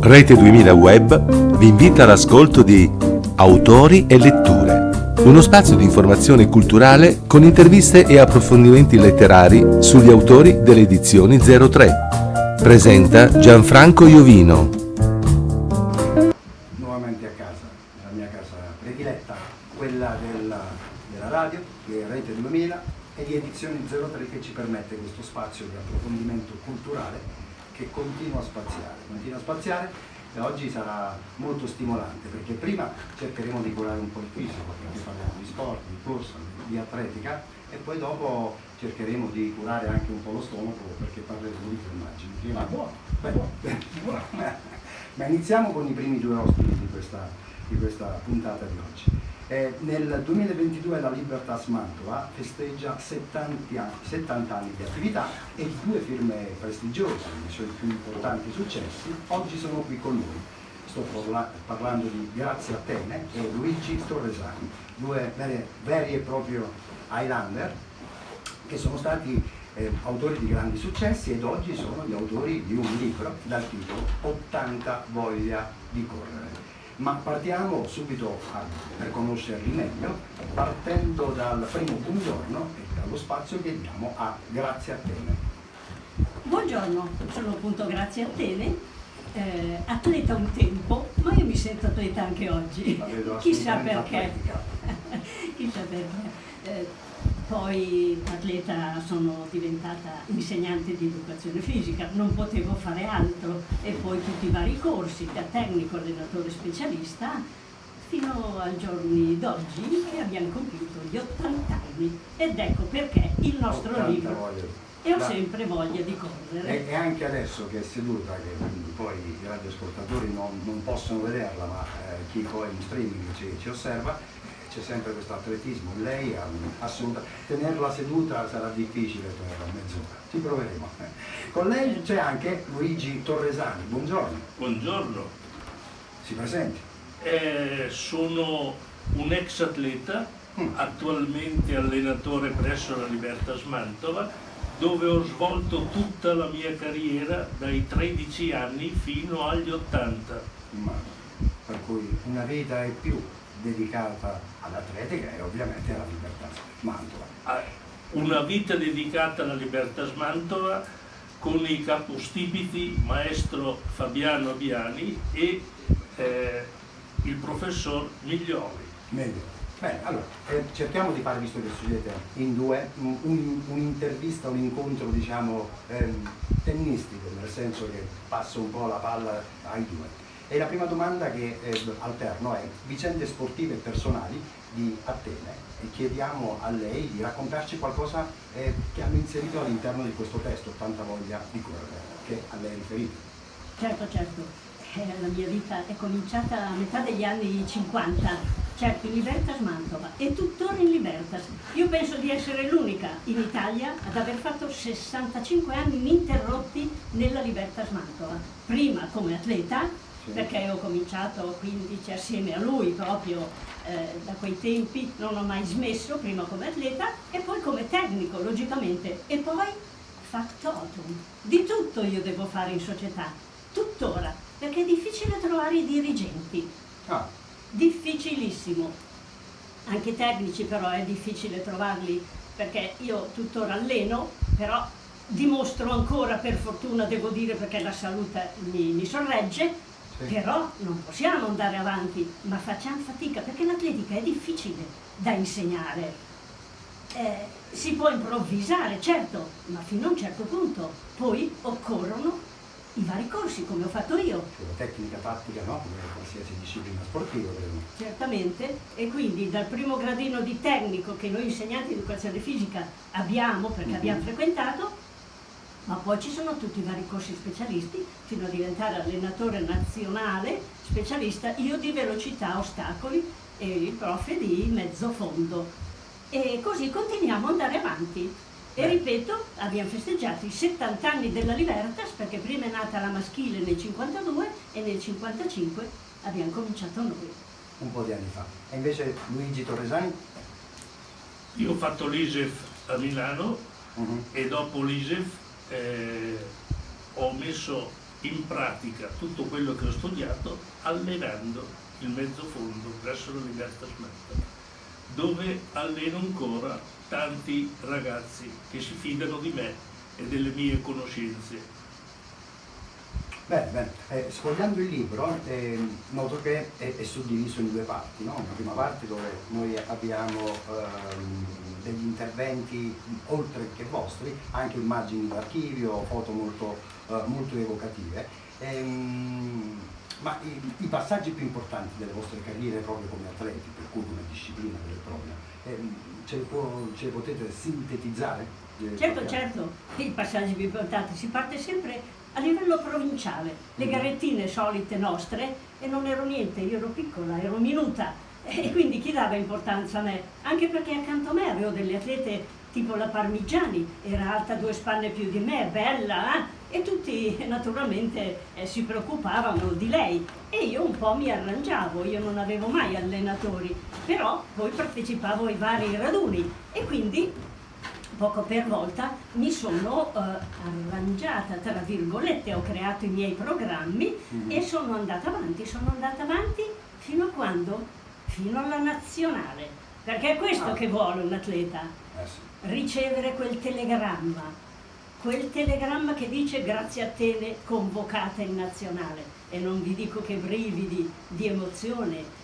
Rete 2000 Web vi invita all'ascolto di Autori e Letture, uno spazio di informazione culturale con interviste e approfondimenti letterari sugli autori delle edizioni 03. Presenta Gianfranco Iovino. Nuovamente a casa, la mia casa prediletta, quella della radio, che è Rete 2000, e di Edizioni 03, che ci permette questo spazio di approfondimento culturale che continua a spaziare, e oggi sarà molto stimolante, perché prima cercheremo di curare un po' il fisico, perché parliamo di sport, di corsa, di atletica, e poi dopo cercheremo di curare anche un po' lo stomaco, perché parleremo di formaggi. Prima buono. Ma iniziamo con i primi due ospiti di questa puntata di oggi. Nel 2022 la Libertas Mantova festeggia 70 anni di attività e due firme prestigiose, i suoi più importanti successi, oggi sono qui con noi. Sto parlando di Grazia Attene e Luigi Torresani, due veri e propri Highlander che sono stati autori di grandi successi ed oggi sono gli autori di un libro dal titolo 80 voglia di correre. Ma partiamo subito per conoscerli meglio, partendo dal primo buongiorno e dallo spazio che diamo a Grazia Attene. Buongiorno, sono appunto Grazia Attene, atleta un tempo, ma io mi sento atleta anche oggi. Chissà perché. Chissà perché. Poi atleta, sono diventata insegnante di educazione fisica, non potevo fare altro, e poi tutti i vari corsi da tecnico, allenatore, specialista, fino ai giorni d'oggi che abbiamo compiuto gli 80 anni, ed ecco perché il nostro libro. E ho sempre voglia di correre. E anche adesso che è seduta, che poi i radioascoltatori non possono vederla, ma chi poi in streaming ci osserva, c'è sempre questo atletismo. Lei assolutamente, tenerla seduta sarà difficile per mezz'ora, ci proveremo. Con lei c'è anche Luigi Torresani. Buongiorno. Buongiorno. Si presenti. Sono un ex atleta, attualmente allenatore presso la Libertas Mantova, dove ho svolto tutta la mia carriera dai 13 anni fino agli 80. Per cui una vita e più dedicata all'atletica e ovviamente alla Libertas Mantova. Una vita dedicata alla Libertas Mantova con i capostipiti maestro Fabiano Biani e il professor Miglioli. Meglio. Bene, allora, cerchiamo di fare, visto che studiate in due, un'intervista, un incontro, diciamo, tennistico, nel senso che passo un po' la palla ai due. E la prima domanda che alterno è vicende sportive e personali di Attene, e chiediamo a lei di raccontarci qualcosa che hanno inserito all'interno di questo testo, 80 voglia di correre, che a lei è riferito. Certo. La mia vita è cominciata a metà degli anni 50, certo in Libertas Mantova, e tuttora in Libertas. Io penso di essere l'unica in Italia ad aver fatto 65 anni ininterrotti nella Libertas Mantova. Prima come atleta, perché ho cominciato a 15 assieme a lui proprio da quei tempi, non ho mai smesso, prima come atleta e poi come tecnico, logicamente, e poi factotum. Di tutto io devo fare in società, tuttora, perché è difficile trovare i dirigenti. Difficilissimo. Anche tecnici però è difficile trovarli, perché io tuttora alleno, però dimostro ancora, per fortuna devo dire, perché la salute mi sorregge. Sì. Però non possiamo andare avanti, ma facciamo fatica, perché l'atletica è difficile da insegnare. Si può improvvisare, certo, ma fino a un certo punto. Poi occorrono i vari corsi, come ho fatto io. La tecnica tattica, no? Come qualsiasi disciplina sportiva. Certamente, e quindi dal primo gradino di tecnico che noi insegnanti di educazione fisica abbiamo, perché abbiamo frequentato, ma poi ci sono tutti i vari corsi specialisti, fino a diventare allenatore nazionale, specialista io di velocità ostacoli e il prof di mezzo fondo. E così continuiamo ad andare avanti. E ripeto, abbiamo festeggiato i 70 anni della Libertas, perché prima è nata la maschile nel 52 e nel 55 abbiamo cominciato noi. Un po' di anni fa. E invece Luigi Torresani? Io ho fatto l'ISEF a Milano e dopo l'ISEF ho messo in pratica tutto quello che ho studiato allenando il mezzo fondo presso la Libertas Mantova, dove alleno ancora tanti ragazzi che si fidano di me e delle mie conoscenze. Bene, sfogliando il libro noto che è suddiviso in due parti, no? Una prima parte dove noi abbiamo degli interventi, oltre che vostri, anche immagini d'archivio, foto molto evocative, ma i passaggi più importanti delle vostre carriere proprio come atleti, per cui come disciplina vera e propria, ce le potete sintetizzare? Certo, i passaggi più importanti, si parte sempre a livello provinciale, le garettine solite nostre, e non ero niente, io ero piccola, ero minuta, e quindi chi dava importanza a me? Anche perché accanto a me avevo delle atlete tipo la Parmigiani, era alta 2 spanne più di me, bella, e tutti naturalmente si preoccupavano di lei, e io un po' mi arrangiavo, io non avevo mai allenatori, però poi partecipavo ai vari raduni e quindi poco per volta mi sono arrangiata, tra virgolette, ho creato i miei programmi e sono andata avanti fino a quando? Fino alla nazionale, perché è questo che vuole un atleta, ricevere quel telegramma che dice grazie a te convocata in nazionale, e non vi dico che brividi di emozione,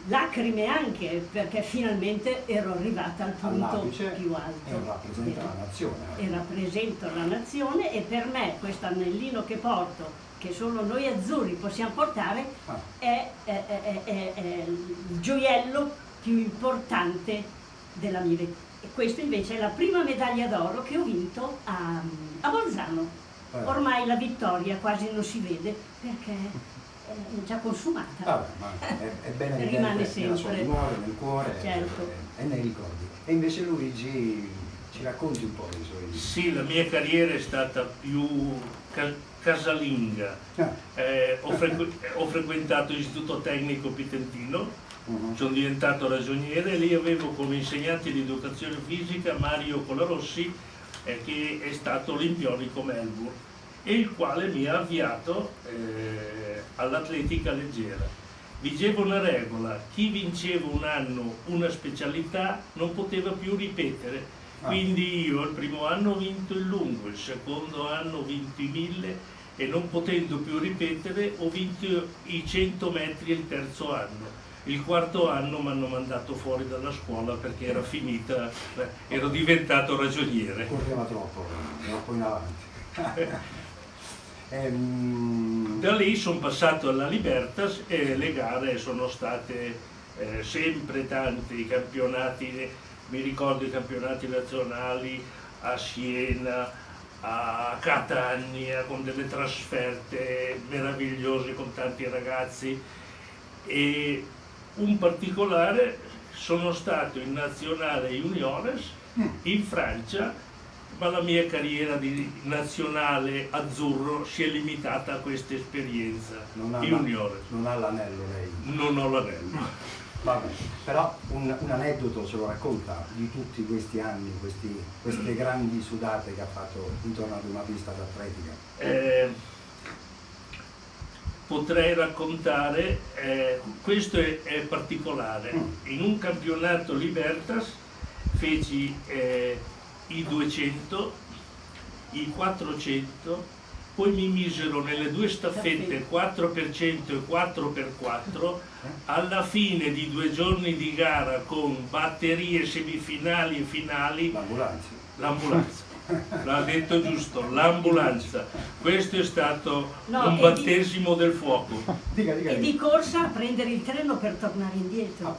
lacrime anche, perché finalmente ero arrivata al punto più alto. E rappresenta la nazione. E rappresento la nazione, e per me questo anellino che porto, che solo noi azzurri possiamo portare, è il gioiello più importante della mia vita. E questa invece è la prima medaglia d'oro che ho vinto a Bolzano. Ormai la vittoria quasi non si vede perché è già consumata. Vabbè, ma è bene rimane evidente nella sua memoria, nel cuore, certo. E nei ricordi. E invece Luigi, ci racconti un po' dei suoi... Sì, la mia carriera è stata più casalinga. Ho frequentato l'Istituto Tecnico Pitentino, sono diventato ragioniere, e lì avevo come insegnante di educazione fisica Mario Colarossi, che è stato olimpionico Melbourne, e il quale mi ha avviato all'atletica leggera. Vigeva una regola: chi vinceva un anno una specialità non poteva più ripetere, quindi io il primo anno ho vinto il lungo, il secondo anno ho vinto i 1000, e non potendo più ripetere ho vinto i 100 metri il terzo anno. Il quarto anno mi hanno mandato fuori dalla scuola perché era finita, ero diventato ragioniere. Correva troppo in avanti. Da lì sono passato alla Libertas, e le gare sono state sempre tante, i campionati, mi ricordo i campionati nazionali a Siena, a Catania, con delle trasferte meravigliose con tanti ragazzi, e un particolare, sono stato in nazionale juniores in Francia, ma la mia carriera di nazionale azzurro si è limitata a questa esperienza. Juniores. Non ha l'anello lei? Non ho l'anello. Vabbè, però un aneddoto ce lo racconta di tutti questi anni, queste grandi sudate che ha fatto intorno ad una pista d'atletica. Potrei raccontare, questo è particolare, in un campionato Libertas feci i 200, i 400, poi mi misero nelle 2 staffette 4x100 e 4x4, alla fine di 2 giorni di gara con batterie, semifinali e finali, l'ambulanza. L'ha detto giusto, l'ambulanza. Questo è stato un battesimo del fuoco. Dica. E di corsa a prendere il treno per tornare indietro.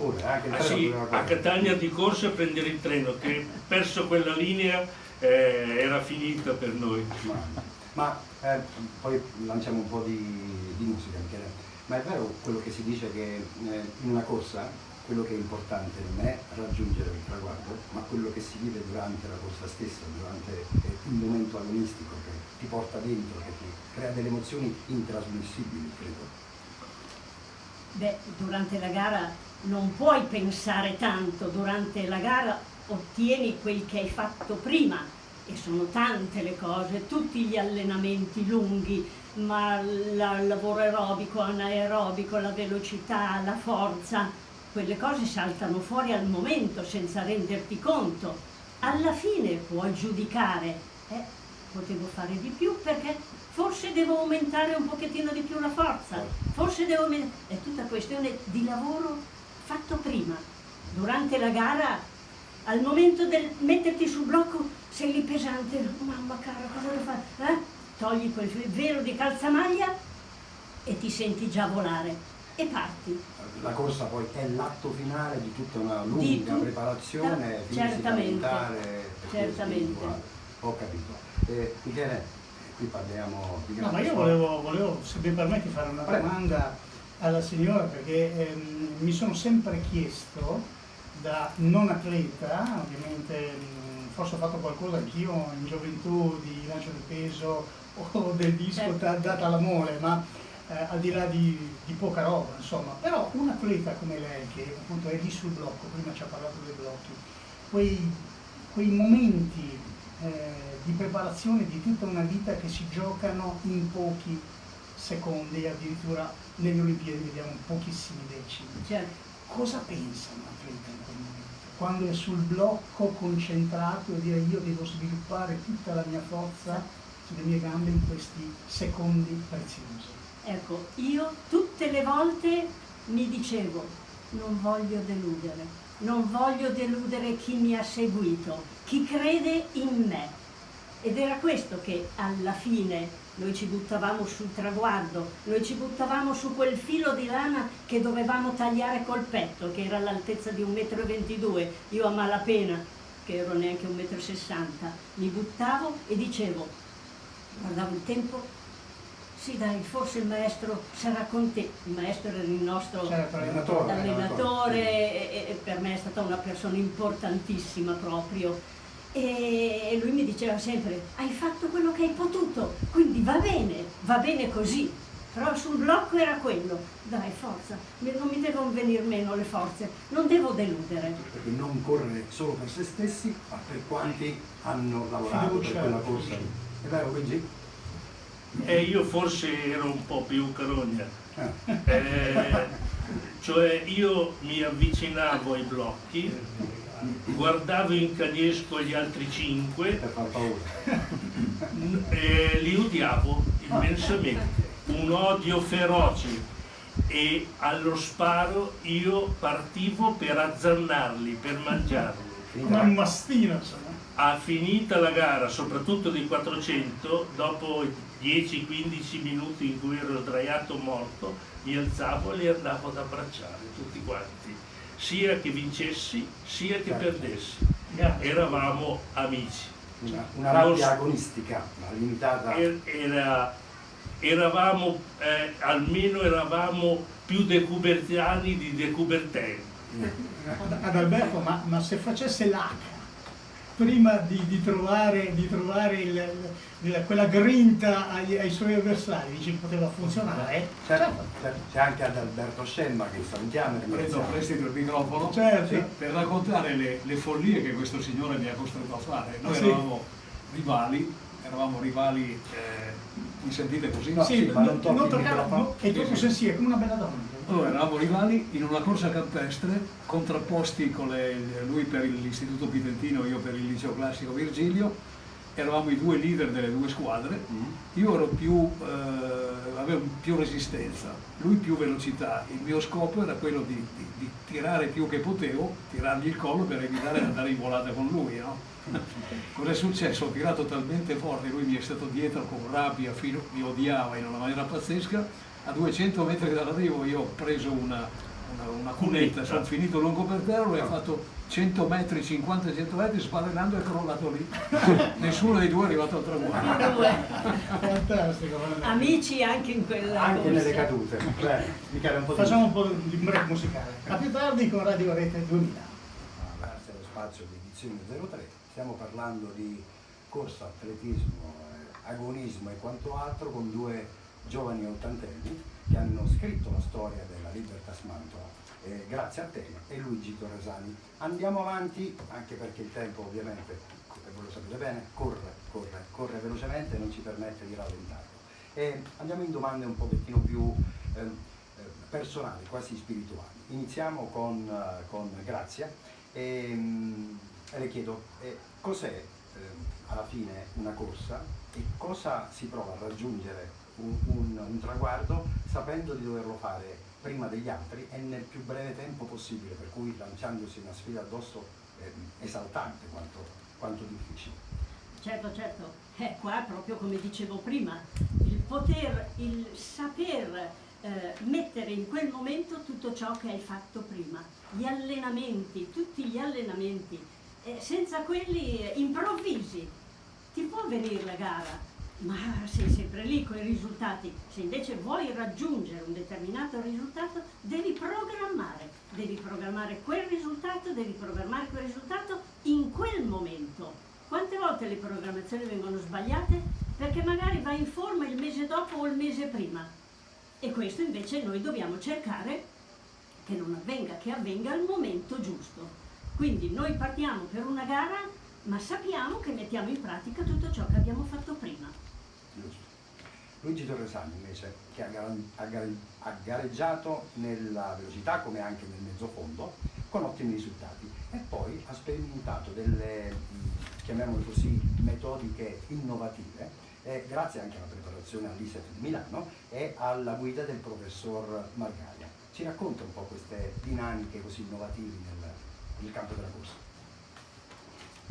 Sì, a Catania di corsa a prendere il treno, che perso quella linea era finita per noi. Poi lanciamo un po' di musica, Michele. Ma è vero quello che si dice che in una corsa quello che è importante non è raggiungere il traguardo, ma quello che si vive durante la corsa stessa, durante il momento agonistico che ti porta dentro, che ti crea delle emozioni intrasmissibili, credo. Durante la gara non puoi pensare tanto, durante la gara ottieni quel che hai fatto prima, e sono tante le cose, tutti gli allenamenti lunghi, ma il lavoro aerobico, anaerobico, la velocità, la forza, quelle cose saltano fuori al momento senza renderti conto. Alla fine puoi giudicare, potevo fare di più perché forse devo aumentare un pochettino di più la forza, forse devo aumentare. È tutta questione di lavoro fatto prima. Durante la gara, al momento del metterti sul blocco, sei lì pesante, mamma cara, cosa devo fare? Togli quel velo di calzamaglia e ti senti già volare e parti. La corsa poi è l'atto finale di tutta una lunga preparazione fisica, mentale, spirituale. Ho capito. Michele, qui parliamo di no, ma io volevo, se mi permetti, fare una domanda alla signora, perché mi sono sempre chiesto, da non atleta, ovviamente forse ho fatto qualcosa anch'io in gioventù di lancio di peso o del disco data la mole, ma al di là di poca roba, insomma. Però un atleta come lei, che appunto è lì sul blocco, prima ci ha parlato dei blocchi, quei momenti di preparazione di tutta una vita che si giocano in pochi secondi, addirittura nelle Olimpiadi vediamo pochissimi decimi. Certo. Cosa pensa un atleta in quel momento? Quando è sul blocco concentrato e dire io devo sviluppare tutta la mia forza sulle mie gambe in questi secondi preziosi. Ecco, io tutte le volte mi dicevo, non voglio deludere chi mi ha seguito, chi crede in me. Ed era questo che alla fine noi ci buttavamo sul traguardo, noi ci buttavamo su quel filo di lana che dovevamo tagliare col petto, che era all'altezza di 1,22 m. Io a malapena, che ero neanche 1,60 m, mi buttavo e dicevo, guardavo il tempo, sì dai, forse il maestro sarà con te. Il maestro era il nostro allenatore e per me è stata una persona importantissima proprio. E lui mi diceva sempre, hai fatto quello che hai potuto, quindi va bene così. Però sul blocco era quello, dai forza, non mi devono venire meno le forze, non devo deludere. Perché non correre solo per se stessi, ma per quanti hanno lavorato per quella corsa. È vero, Luigi? Io forse ero un po' più carogna, cioè io mi avvicinavo ai blocchi, guardavo in cagnesco gli altri 5 Per far paura. e li odiavo immensamente, un odio feroce, e allo sparo io partivo per azzannarli, per mangiarli. Come un mastino, insomma. Finita la gara, soprattutto di 400, dopo 10-15 minuti in cui ero sdraiato morto, mi alzavo e li andavo ad abbracciare tutti quanti, sia che vincessi sia che perdessi. Eravamo amici. Una rabbia agonistica, ma limitata. Eravamo, almeno eravamo più decubertiani di decuberteni. Adalberto, ma se facesse l'H prima di trovare quella grinta ai suoi avversari, dice che poteva funzionare? Certo. C'è anche Adalberto Scemma che salutiamo. Prendo prestito il microfono per raccontare le follie che questo signore mi ha costretto a fare. Noi eravamo rivali, mi sentite così? No, sì, ma non tocchi il toccare, microfono. è troppo sensibile, come una bella donna. Allora, eravamo rivali in una corsa campestre, contrapposti con lui per l'Istituto Pitentino, io per il Liceo Classico Virgilio. Eravamo i due leader delle due squadre. Io ero avevo più resistenza, lui più velocità. Il mio scopo era quello di tirare più che potevo, tirargli il collo per evitare di andare in volata con lui, no? Cos'è successo? Ho tirato talmente forte, lui mi è stato dietro con rabbia, mi odiava in una maniera pazzesca. A 200 metri dall'arrivo io ho preso una cunetta, sono finito lungo per terra, lui ha fatto 100 metri, 50-100 metri, sballenando e crollato lì. Nessuno dei due è arrivato al traguardo. Fantastico. Amici anche in quella Anche corsa. nelle cadute. Facciamo un po' di break musicale. A più tardi con Radio Rete 2000. Grazie allo spazio di edizione 03. Stiamo parlando di corsa, atletismo, agonismo e quanto altro con due giovani ottantenni che hanno scritto la storia della Libertas Mantova, grazie a te e Luigi Torresani. Andiamo avanti, anche perché il tempo ovviamente, voi lo sapete bene, corre velocemente e non ci permette di rallentarlo. Andiamo in domande un pochettino più personali, quasi spirituali. Iniziamo con Grazia e le chiedo cos'è alla fine una corsa e cosa si prova a raggiungere un traguardo sapendo di doverlo fare prima degli altri e nel più breve tempo possibile, per cui lanciandosi una sfida addosso esaltante quanto difficile. Certo, qua proprio come dicevo prima, il saper mettere in quel momento tutto ciò che hai fatto prima, gli allenamenti, tutti gli allenamenti, senza quelli improvvisi, ti può venire la gara, ma sei sempre lì con i risultati. Se invece vuoi raggiungere un determinato risultato, devi programmare quel risultato in quel momento. Quante volte le programmazioni vengono sbagliate? Perché magari vai in forma il mese dopo o il mese prima. E questo invece noi dobbiamo cercare che non avvenga, che avvenga al momento giusto. Quindi noi partiamo per una gara, ma sappiamo che mettiamo in pratica tutto ciò che abbiamo fatto prima. Giusto. Luigi Torresani invece, che ha gareggiato nella velocità come anche nel mezzofondo, con ottimi risultati, e poi ha sperimentato delle, chiamiamole così, metodiche innovative, grazie anche alla preparazione all'ISET di Milano e alla guida del professor Margaria. Ci racconta un po' queste dinamiche così innovative nel campo della corsa?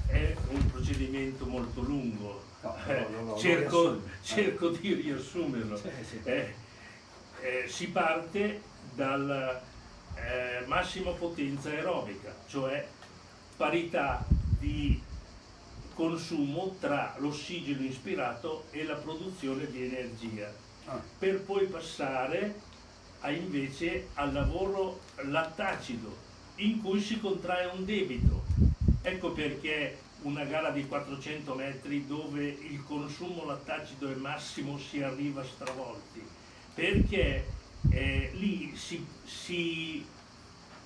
È un procedimento molto lungo, No, cerco di riassumerlo. Sì. Si parte dalla massima potenza aerobica, cioè parità di consumo tra l'ossigeno ispirato e la produzione di energia, per poi passare invece al lavoro lattacido, in cui si contrae un debito. Ecco perché una gara di 400 metri dove il consumo lattacido è massimo si arriva stravolti, perché lì si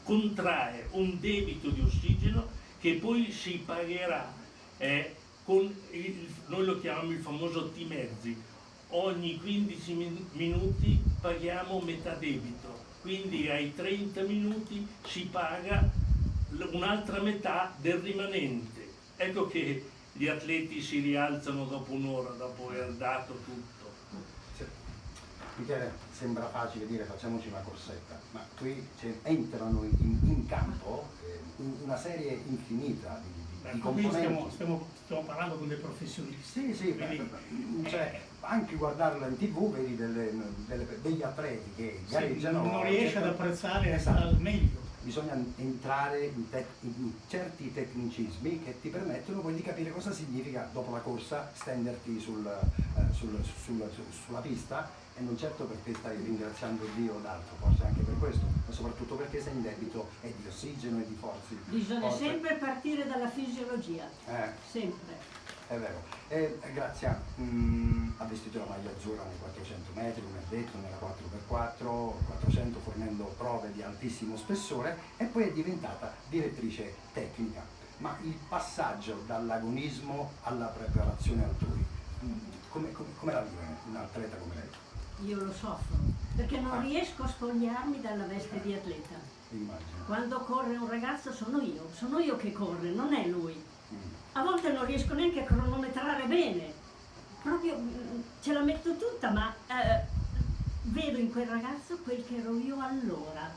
contrae un debito di ossigeno che poi si pagherà con noi lo chiamiamo il famoso T-mezzi. Ogni 15 minuti paghiamo metà debito, quindi ai 30 minuti si paga un'altra metà del rimanente. Ecco che gli atleti si rialzano dopo un'ora, dopo aver dato tutto. Michele, sembra facile dire facciamoci una corsetta, ma qui entrano in campo una serie infinita di componenti. Stiamo parlando con dei professionisti. Sì, cioè, anche guardarla in TV vedi degli atleti che gareggiano. Non riesce ad apprezzare al meglio. Bisogna entrare in certi tecnicismi che ti permettono poi di capire cosa significa dopo la corsa stenderti sulla pista, e non certo perché stai ringraziando Dio o d'altro, forse anche per questo, ma soprattutto perché sei in debito e di ossigeno e di forze. Bisogna sempre partire dalla fisiologia, sempre. È vero. Grazia ha vestito la maglia azzurra nei 400 metri, come ha detto, nella 4x4, 400 fornendo prove di altissimo spessore, e poi è diventata direttrice tecnica. Ma il passaggio dall'agonismo alla preparazione altrui, come la vive un atleta come lei? Io lo soffro, perché non riesco a spogliarmi dalla veste di atleta. Immagino. Quando corre un ragazzo sono io che corre, non è lui. A volte non riesco neanche a cronometrare bene, proprio ce la metto tutta, ma vedo in quel ragazzo quel che ero io allora.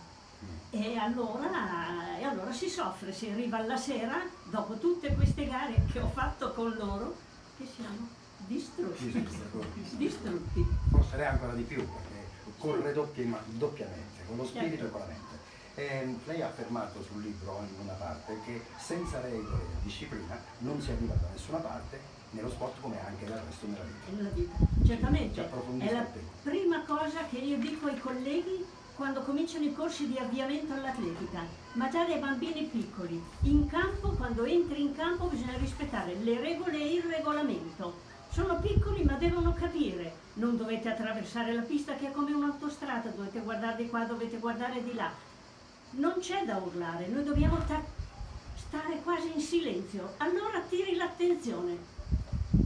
E allora si soffre, si arriva alla sera, dopo tutte queste gare che ho fatto con loro, che siamo distrutti. Forse lei ancora di più, perché corre doppiamente, con lo spirito e con la mente. Lei ha affermato sul libro in una parte che senza regole e disciplina non si arriva da nessuna parte nello sport come anche nel resto della vita. Nella vita, certamente. È la prima cosa che io dico ai colleghi quando cominciano i corsi di avviamento all'atletica, ma già dai bambini piccoli. In campo, quando entri in campo, bisogna rispettare le regole e il regolamento. Sono piccoli ma devono capire, non dovete attraversare la pista che è come un'autostrada, dovete guardare di qua, dovete guardare di là. Non c'è da urlare, noi dobbiamo stare quasi in silenzio, allora attiri l'attenzione,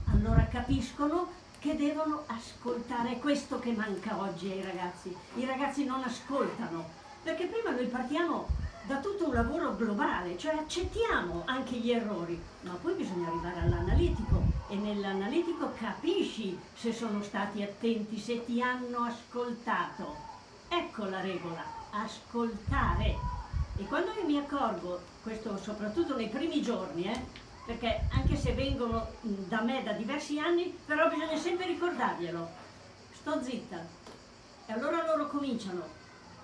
allora capiscono che devono ascoltare. È questo che manca oggi ai ragazzi. I ragazzi non ascoltano, perché prima noi partiamo da tutto un lavoro globale, cioè accettiamo anche gli errori, ma poi bisogna arrivare all'analitico e nell'analitico capisci se sono stati attenti, se ti hanno ascoltato. Ecco la regola, ascoltare. E quando io mi accorgo, questo soprattutto nei primi giorni, perché anche se vengono da me da diversi anni, però bisogna sempre ricordarglielo, sto zitta. E allora loro cominciano,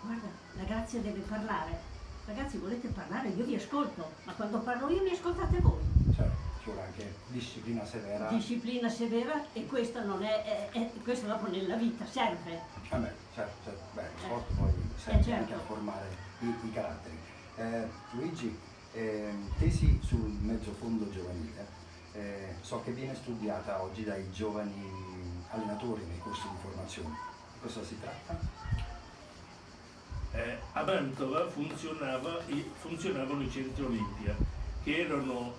guarda, la Grazia deve parlare. Ragazzi, volete parlare? Io vi ascolto, ma quando parlo io mi ascoltate voi. Certo, ci vuole anche disciplina severa. Disciplina severa, e questa non è questo dopo nella vita serve. Certo. Beh, lo sport poi serve certo. anche a formare i caratteri. Luigi, tesi sul mezzo fondo giovanile, so che viene studiata oggi dai giovani allenatori nei corsi di formazione. Di cosa si tratta? A Mantova funzionavano i centri Olimpia, che erano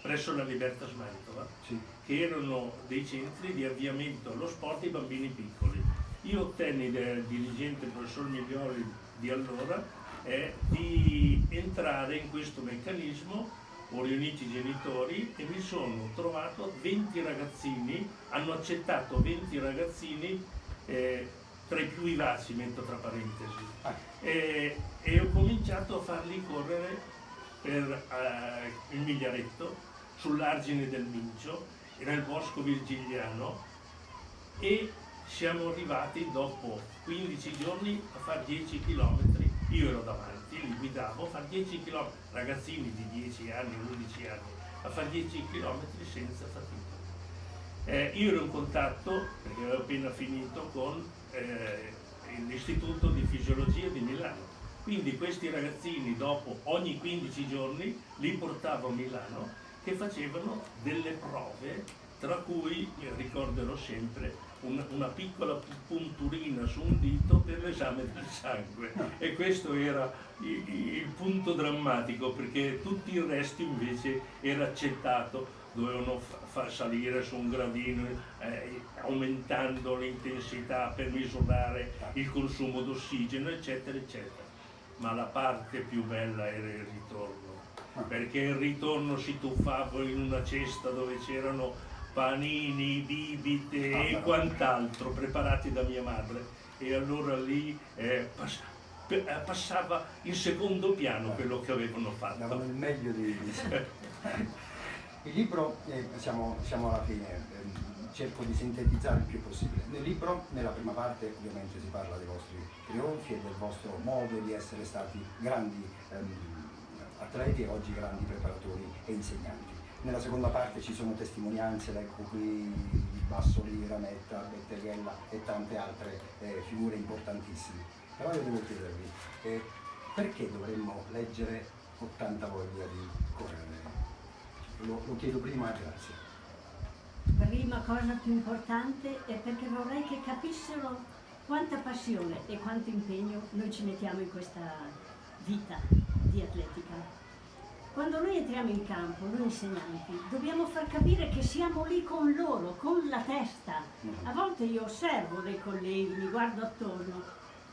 presso la Libertas Mantova, Sì. che erano dei centri di avviamento allo sport dei bambini piccoli. Io ottenni dal dirigente professor Miglioli di allora di entrare in questo meccanismo. Ho riunito i genitori e mi sono trovato 20 ragazzini, hanno accettato 20 ragazzini tra i più vivaci, metto tra parentesi, e ho cominciato a farli correre per il Migliaretto, sull'argine del Mincio e nel bosco virgiliano, e siamo arrivati dopo 15 giorni a fare 10 km. Io ero davanti, li guidavo a fare 10 km, ragazzini di 10 anni, 11 anni, a fare 10 km senza fatica. Io ero in contatto, perché avevo appena finito, con l'Istituto di Fisiologia di Milano. Quindi questi ragazzini, dopo ogni 15 giorni, li portavo a Milano, che facevano delle prove, tra cui ricorderò sempre una piccola punturina su un dito per l'esame del sangue. E questo era il punto drammatico, perché tutto il resto invece era accettato. Dovevano far salire su un gradino aumentando l'intensità per misurare il consumo d'ossigeno, eccetera eccetera. Ma la parte più bella era il ritorno, perché il ritorno si tuffava in una cesta dove c'erano panini, bibite e quant'altro preparati da mia madre, e allora lì passava in secondo piano quello che avevano fatto. Davano il meglio di sé. Il libro, siamo alla fine, cerco di sintetizzare il più possibile. Nel libro, nella prima parte, ovviamente si parla dei vostri trionfi e del vostro modo di essere stati grandi atleti e oggi grandi preparatori e insegnanti. Nella seconda parte ci sono testimonianze, ecco qui Bassoli, Rametta, Betteriella e tante altre figure importantissime. Però io devo chiedervi, perché dovremmo leggere 80 voglia di correre? Lo chiedo prima, grazie. Prima cosa più importante è perché vorrei che capissero quanta passione e quanto impegno noi ci mettiamo in questa vita di atletica. Quando noi entriamo in campo, noi insegnanti, dobbiamo far capire che siamo lì con loro, con la testa. A volte io osservo dei colleghi, mi guardo attorno,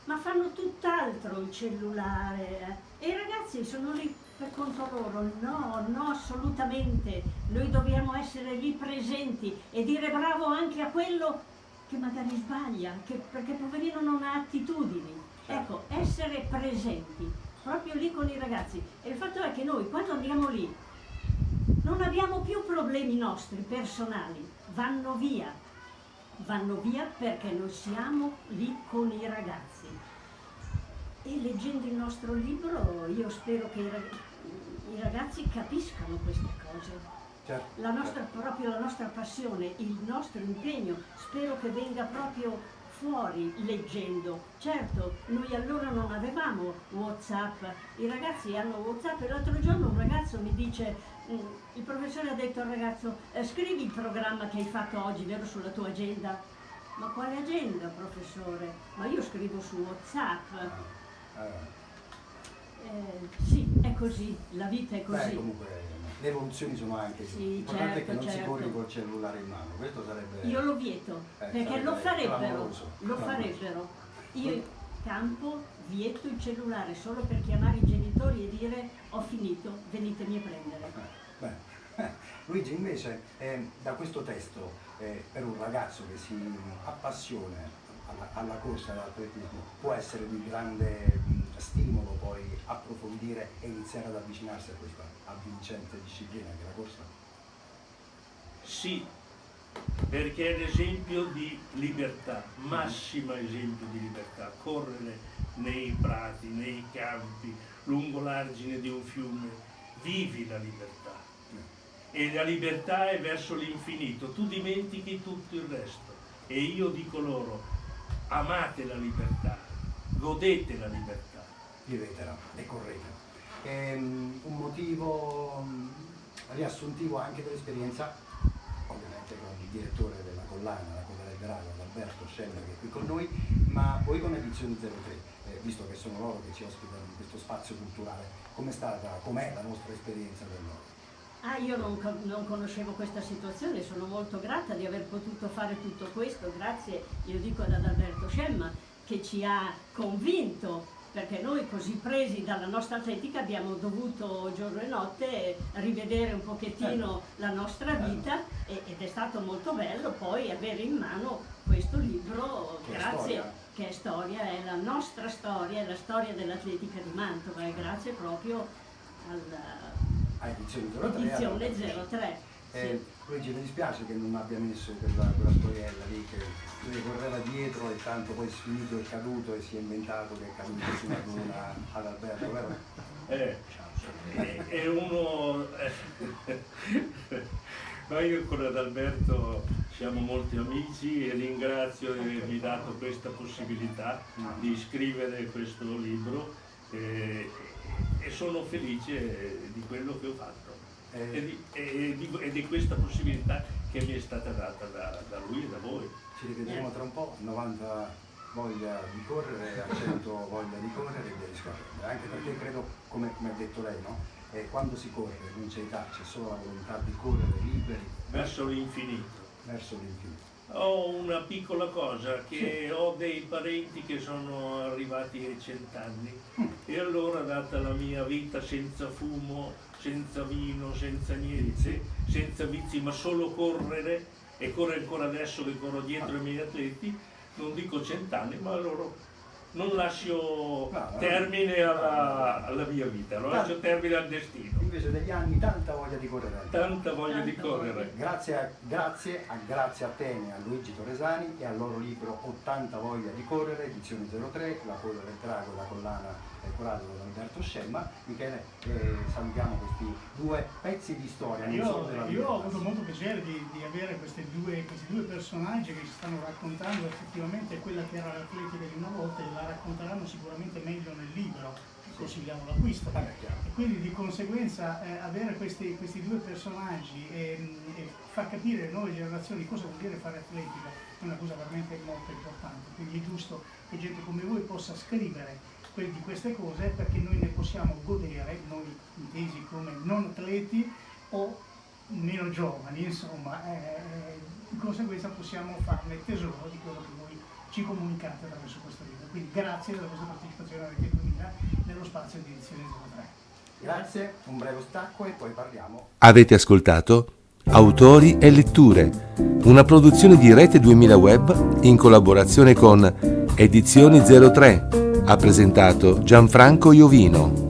ma fanno tutt'altro, il cellulare, e i ragazzi sono lì per conto loro. No, assolutamente, noi dobbiamo essere lì presenti e dire bravo anche a quello che magari sbaglia, perché poverino non ha attitudini. Ecco, essere presenti, proprio lì con i ragazzi. E il fatto è che noi quando andiamo lì non abbiamo più problemi nostri personali, vanno via perché noi siamo lì con i ragazzi. E leggendo il nostro libro io spero che i ragazzi capiscano queste cose. Certo. La nostra passione, il nostro impegno, spero che venga proprio fuori leggendo. Certo, noi allora non avevamo WhatsApp, i ragazzi hanno WhatsApp, e l'altro giorno un ragazzo mi dice, il professore ha detto al ragazzo, scrivi il programma che hai fatto oggi, vero, sulla tua agenda? Ma quale agenda, professore? Ma io scrivo su WhatsApp. Sì, è così, la vita è così. Beh, comunque le evoluzioni sono anche Sì, l'importante è che non si certo. corri col cellulare in mano, questo sarebbe... Io lo vieto, perché sarebbe lo farebbero, clamoroso. lo farebbero. Io in campo vieto il cellulare solo per chiamare i genitori e dire ho finito, venitemi a prendere. Bene. Luigi, invece, da questo testo, per un ragazzo che si appassiona alla corsa, all'atletismo, può essere di grande stimolo poi approfondire e iniziare ad avvicinarsi a questa avvincente disciplina che è la corsa? Sì, perché è l'esempio di libertà, massima esempio di libertà, correre nei prati, nei campi, lungo l'argine di un fiume, vivi la libertà. E la libertà è verso l'infinito, tu dimentichi tutto il resto. E io dico loro, amate la libertà, godete la libertà. Vivetela e corretela. Un motivo riassuntivo anche dell'esperienza, ovviamente con il direttore della collana, la Colla del Drago, Alberto Scella, che è qui con noi, ma voi con Edizioni 03, visto che sono loro che ci ospitano in questo spazio culturale, com'è la vostra esperienza con loro? Io non conoscevo questa situazione, sono molto grata di aver potuto fare tutto questo, grazie, io dico ad Alberto Scemma, che ci ha convinto, perché noi così presi dalla nostra atletica abbiamo dovuto giorno e notte rivedere un pochettino la nostra vita ed è stato molto bello poi avere in mano questo libro, che è storia, è la nostra storia, è la storia dell'atletica di Mantova e grazie proprio Edizione 03. Sì. Luigi, mi dispiace che non abbia messo quella storiella lì che lui correva dietro e tanto poi sfinito è caduto e si è inventato che è caduto su una duna ad Alberto, vero? È uno... Ma io con Adalberto siamo molti amici e ringrazio di avermi dato questa possibilità di scrivere questo libro e sono felice di quello che ho fatto e di questa possibilità che mi è stata data da lui e da voi. Ci rivedremo tra un po', 90 voglia di correre, a 100 voglia di correre e via discorrendo, anche perché credo, come ha detto lei, no? Quando si corre non c'è età, c'è solo la volontà di correre liberi verso l'infinito. Verso l'infinito. Ho una piccola cosa, che ho dei parenti che sono arrivati ai 100 anni e allora, data la mia vita senza fumo, senza vino, senza niente, senza vizi, ma solo correre, e corre ancora adesso che corro dietro i miei atleti, non dico 100 anni, ma loro non lascio termine alla mia vita, non lascio termine al destino. Invece degli anni tanta voglia di correre. Tanta voglia di correre. Grazie a Tene, a Luigi Torresani e al loro libro 80 voglia di correre, edizione 03, la Colla del Drago e la collana curato da Alberto Scemma. Michele, salutiamo questi due pezzi di storia. Io ho avuto molto piacere di avere questi due personaggi che ci stanno raccontando effettivamente quella che era l'atletica di una volta e la racconteranno sicuramente meglio nel libro, consigliamo l'acquisto. E quindi di conseguenza avere questi due personaggi e far capire alle nuove generazioni cosa vuol dire fare atletica è una cosa veramente molto importante. Quindi è giusto che gente come voi possa scrivere di queste cose perché noi ne possiamo godere, noi intesi come non atleti o meno giovani, insomma, di conseguenza possiamo farne tesoro di quello che voi ci comunicate attraverso questo libro. Quindi grazie della vostra partecipazione a Rete 2000 nello spazio di Edizione 03. Grazie, un breve stacco e poi parliamo. Avete ascoltato Autori e letture, una produzione di Rete 2000 Web in collaborazione con Edizioni 03. Ha presentato Gianfranco Iovino.